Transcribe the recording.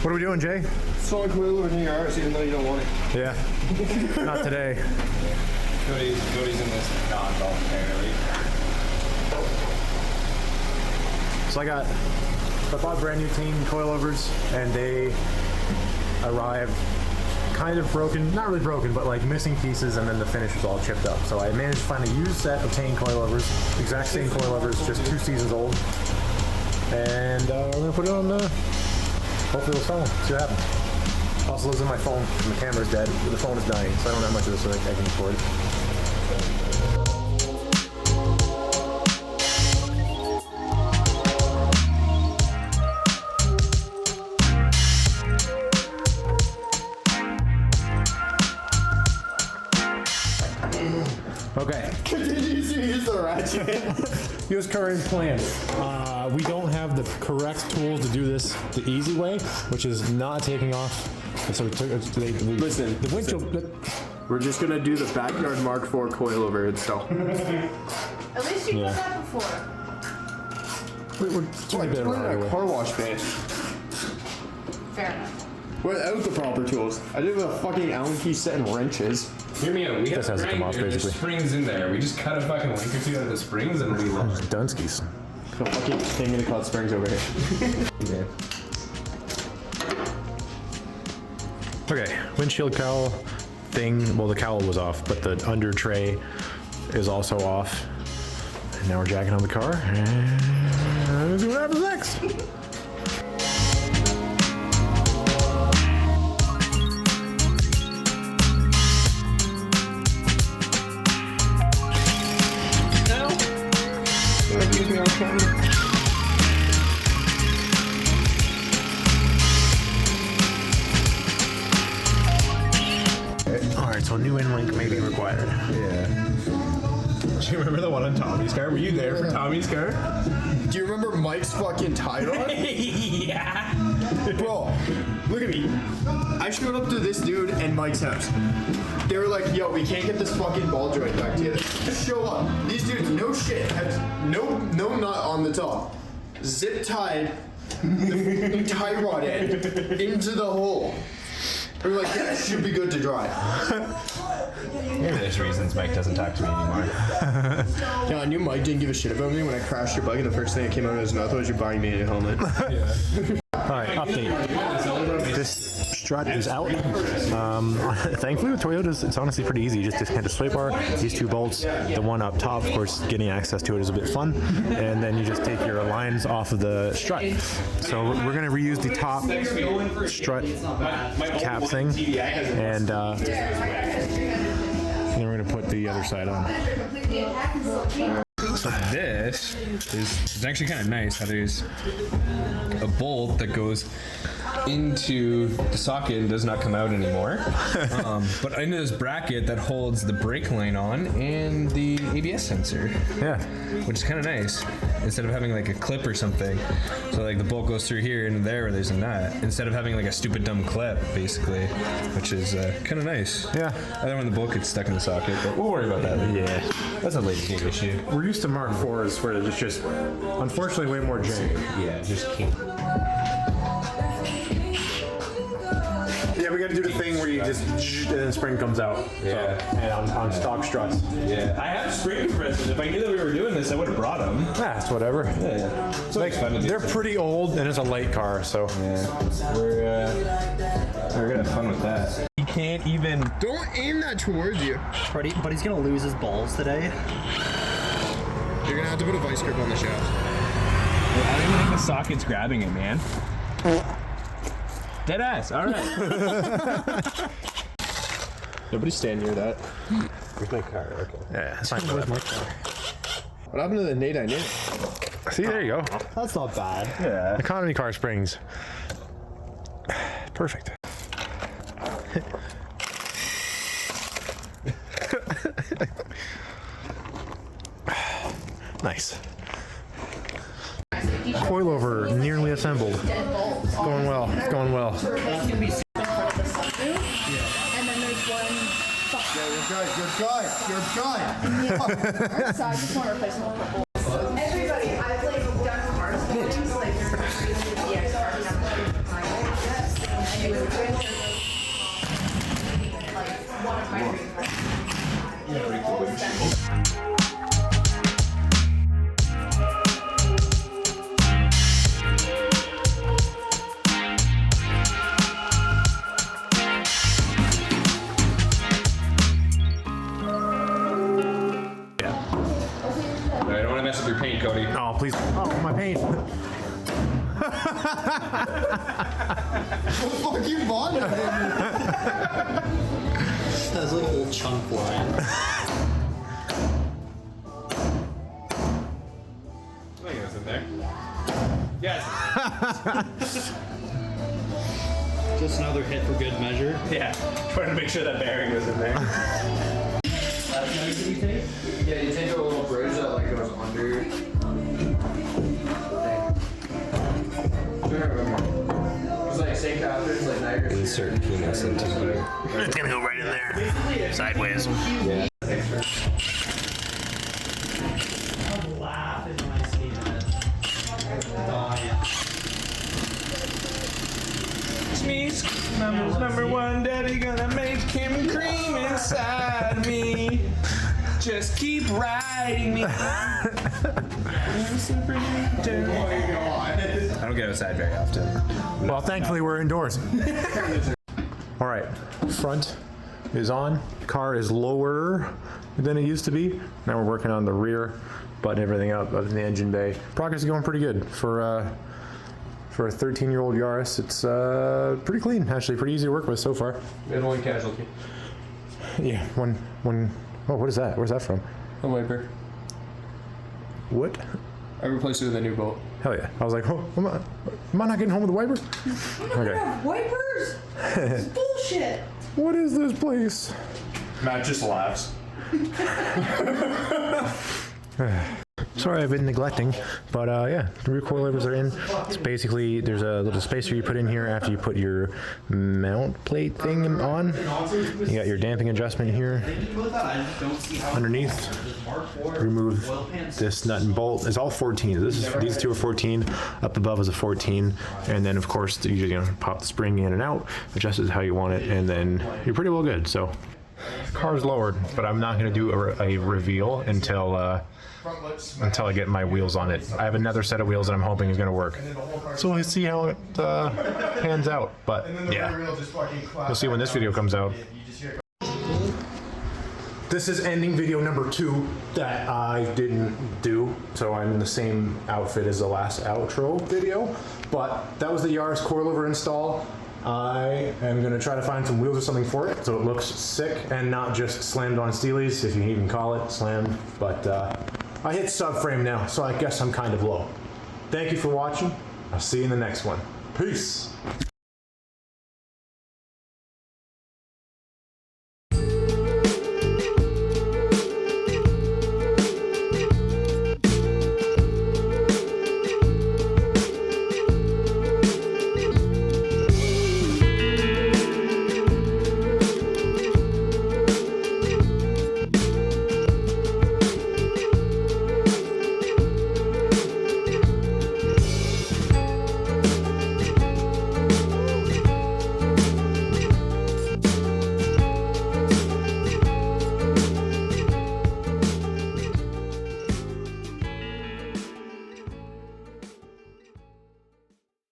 What are we doing, Jay? Selling Coilovers in Yaris even though you don't want it. Yeah. Not today. Cody's in this non-golf area. So I bought brand new team coilovers, and they arrived kind of broken, not really broken, but like missing pieces, and then the finish was all chipped up. So I managed to find a used set of Tane coilovers, exact same coilovers, just 2 seasons old. And we're gonna put it on hopefully it'll sell them, see what happens. Also lives in my phone, and the camera's dead, but the phone is dying, so I don't have much of this so I can record it. Okay. Continue to use the ratchet. Here's current plan. We don't have the correct tools to do this the easy way, which is not taking off. So we took. Listen, the windshield. we're just gonna do the backyard Mark IV coilover install. At least you did that before. We're Like bit put in around a car wash bay Fair enough. without the proper tools. I did with a fucking Allen key set and wrenches. Hear me out. We have This has to come off, there's basically. springs in there. We just cut a fucking link or two out of the springs and we love it. Dunskies. The fucking thing in the cloud springs over here. Yeah. Okay, windshield cowl thing. Well, the cowl was off, but the under tray is also off. And now we're jacking on the car, and let's see what happens next. Alright, so a new in-link may be required. Yeah. Do you remember the one on Tommy's car? Were you there for Tommy's car? Do you remember Mike's fucking tie rod? Yeah. Bro, look at me. I showed up to this dude and Mike's house. They were like, yo, we can't get this fucking ball joint back together. Show up. These dudes, no shit, have no nut on the top. Zip tied the tie rod end into the hole. We were like, yeah, it should be good to drive. Maybe there's reasons Mike doesn't talk to me anymore. Yeah, I knew Mike didn't give a shit about me when I crashed your bike, and the first thing that came out of his mouth was, you're buying me a helmet. Alright, update. This strut is out. Thankfully with Toyotas, it's honestly pretty easy. You just disconnect the sway bar, these 2 bolts, the one up top, of course, getting access to it is a bit fun, and then you just take your lines off of the strut. So we're going to reuse the top strut cap thing, and then we're going to put the other side on. So this is actually kind of nice how there's a bolt that goes into the socket and does not come out anymore. But into this bracket that holds the brake line on and the ABS sensor. Yeah. Which is kind of nice. Instead of having like a clip or something. So like the bolt goes through here and there where there's a nut. Instead of having like a stupid dumb clip, basically. Which is kind of nice. Yeah. Other when the bolt gets stuck in the socket, but we'll worry about that later. Yeah. That's a later game issue. We're used to Mark IVs where it's just unfortunately way more jank. Yeah, just can't. Yeah, we got to do the thing where you just and then spring comes out. Yeah. So, and on stock struts. Yeah, I have spring compressors. If I knew that we were doing this, I would have brought them. Yeah, it's whatever. Yeah, it's Like, fun to do. they're pretty old and it's a light car, so. Yeah, we're gonna have fun with that. You can't even. Don't aim that towards you. But he's gonna lose his balls today. You're gonna have to put a vice grip on the shaft. I don't even think the socket's grabbing it, man. Dead ass. All right. Nobody stand near that. Where's my car? Okay. Yeah, it's fine. With my car. What happened to the Nate I knew? See, there you go. That's not bad. Yeah. Economy car springs. Perfect. Nice. Coilover nearly assembled. It's going well. It's going well. That's gonna be in front of the sunroof. And then there's one. You're good. So I just want to replace one. Everybody, I've like done cars. Like, please. Oh, my pain. Fucking bond. That's like a whole chunk line. I think it was in there. Yes. Just another hit for good measure. Yeah. Trying to make sure that bearing was in there. Yeah, you take a little bridge that like goes under. It's like St. Catherine's, like Niagara. Insert penis into here. It's gonna go right in there. Sideways. Yeah. I'm laughing when I see that. Oh, yeah. Me's number one, daddy gonna make him cream inside me. Just keep riding me. I don't get outside very often. Well, thankfully we're indoors. All right, front is on. Car is lower than it used to be. Now we're working on the rear, button everything up in the engine bay. Progress is going pretty good for a 13-year-old Yaris. It's pretty clean, actually, pretty easy to work with so far. We had one casualty. Yeah, one. Oh, what is that? Where's that from? A wiper. What? I replaced it with a new bolt. Hell yeah! I was like, oh, am I not getting home with a wiper? I'm not gonna have wipers. It's bullshit. What is this place? Matt just laughs. Sorry, I've been neglecting, but yeah, the rear coilovers are in. It's basically, there's a little spacer you put in here after you put your mount plate thing on. You got your damping adjustment here. Underneath, remove this nut and bolt. It's all 14. These two are 14. Up above is a 14, and then of course you pop the spring in and out, adjust it how you want it, and then you're pretty well good. So, car's lowered, but I'm not going to do a reveal until I get my wheels on it. I have another set of wheels that I'm hoping is going to work. So we'll see how it pans out. But yeah, we'll see when this video comes out. This is ending video number 2 that I didn't do. So I'm in the same outfit as the last outro video. But that was the Yaris coilover install. I am going to try to find some wheels or something for it so it looks sick and not just slammed on steelies, if you can even call it slammed. But I hit subframe now, so I guess I'm kind of low. Thank you for watching. I'll see you in the next one. Peace.